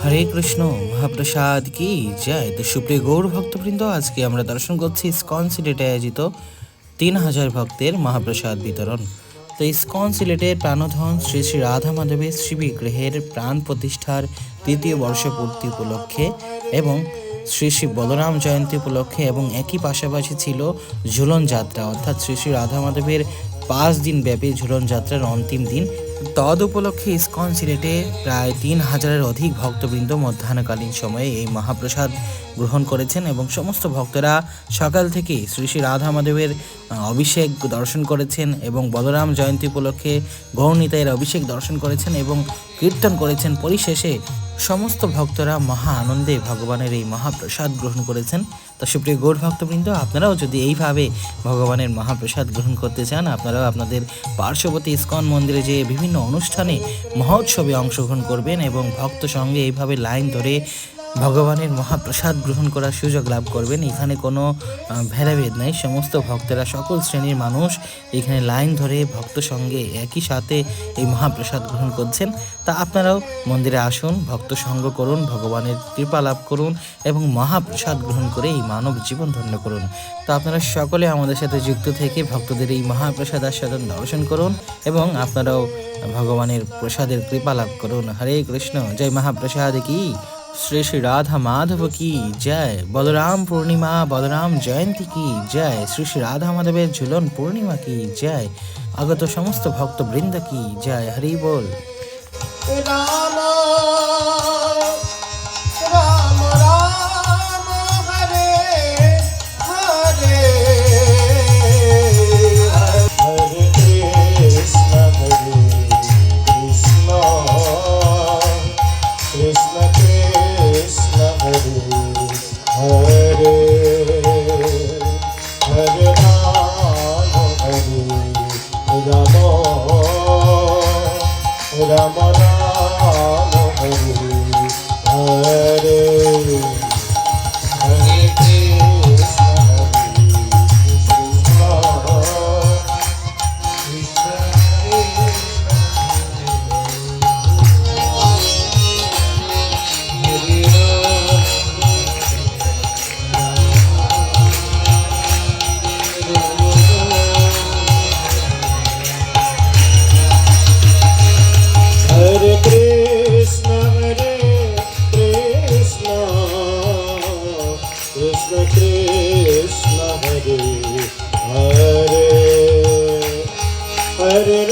হরে কৃষ্ণ মহাপ্রসাদ কি জয়। তো সুপ্রিয় গৌর ভক্তবৃন্দ, আজকে আমরা দর্শন করছি ইসকন সিলেটে আয়োজিত 3000 ভক্তের মহাপ্রসাদ বিতরণ। তো ইসকন সিলেটের প্রাণধন শ্রী শ্রী রাধা মাধবের শ্রী বিগ্রহের প্রাণ প্রতিষ্ঠার তৃতীয় বর্ষপূর্তি উপলক্ষে এবং শ্রী শ্রী বলরাম জয়ন্তী উপলক্ষে এবং একই পাশাপাশি ছিল ঝুলন যাত্রা, অর্থাৎ শ্রী শ্রী রাধা মাধবের 5 দিন ব্যাপী ঝুলন যাত্রার অন্তিম দিন। তদ উপলক্ষে ইসকন সিলেটে প্রায় 3000-এর অধিক ভক্তবৃন্দ মধ্যাহ্নকালীন সময়ে এই মহাপ্রসাদ গ্রহণ করেছেন এবং সমস্ত ভক্তরা সকাল থেকে শ্রী শ্রী রাধা মাধবের অভিষেক দর্শন করেছেন এবং বলরাম জয়ন্তী উপলক্ষে গৌরনিতাইয়ের অভিষেক দর্শন করেছেন এবং কীর্তন করেছেন। পরিশেষে সমস্ত ভক্তরা মহা আনন্দে ভগবানের এই মহাপ্রসাদ গ্রহণ করেছেন। তো সুপ্রিয় গৌর ভক্তবৃন্দ, আপনারাও যদি এইভাবে ভগবানের মহাপ্রসাদ গ্রহণ করতে চান, আপনারাও আপনাদের পার্শ্ববর্তী ইসকন মন্দিরে যে বিভিন্ন অনুষ্ঠানে মহোৎসবে অংশগ্রহণ করবেন এবং ভক্ত সঙ্গে এইভাবে লাইন ধরে ভগবানের মহাপ্রসাদ গ্রহণ করার সুযোগ লাভ করবেন। এখানে কোনো ভেদাভেদ নাই, সমস্ত ভক্তেরা সকল শ্রেণীর মানুষ এখানে লাইন ধরে ভক্ত সঙ্গে একই সাথে এই মহাপ্রসাদ গ্রহণ করছেন। তা আপনারাও মন্দিরে আসুন, ভক্ত সঙ্গ করুন, ভগবানের কৃপা লাভ করুন এবং মহাপ্রসাদ গ্রহণ করে এই মানব জীবন ধন্য করুন। তো আপনারা সকলে আমাদের সাথে যুক্ত থেকে ভক্তদের এই মহাপ্রসাদ আস্বাদন দর্শন করুন এবং আপনারাও ভগবানের প্রসাদের কৃপা লাভ করুন। হরে কৃষ্ণ, জয় মহাপ্রসাদ কি, শ্রী শ্রী রাধা মাধব কি জয়, বলরাম পূর্ণিমা বলরাম জয়ন্তী কি জয়, শ্রী শ্রী রাধা মাধবের ঝুলন পূর্ণিমা কি জয়, আগত সমস্ত ভক্ত বৃন্দ কি জয়। হরি বল। রাম রাম রাম হরে হরে, হরে কৃষ্ণ কৃষ্ণ কৃষ্ণ কৃষ্ণ হরে হরে, হরে রাম হরে রাম রাম রাম হরে হরে, হরে Krishna Krishna Hare Krishna Krishna Krishna Hare Hare, Hare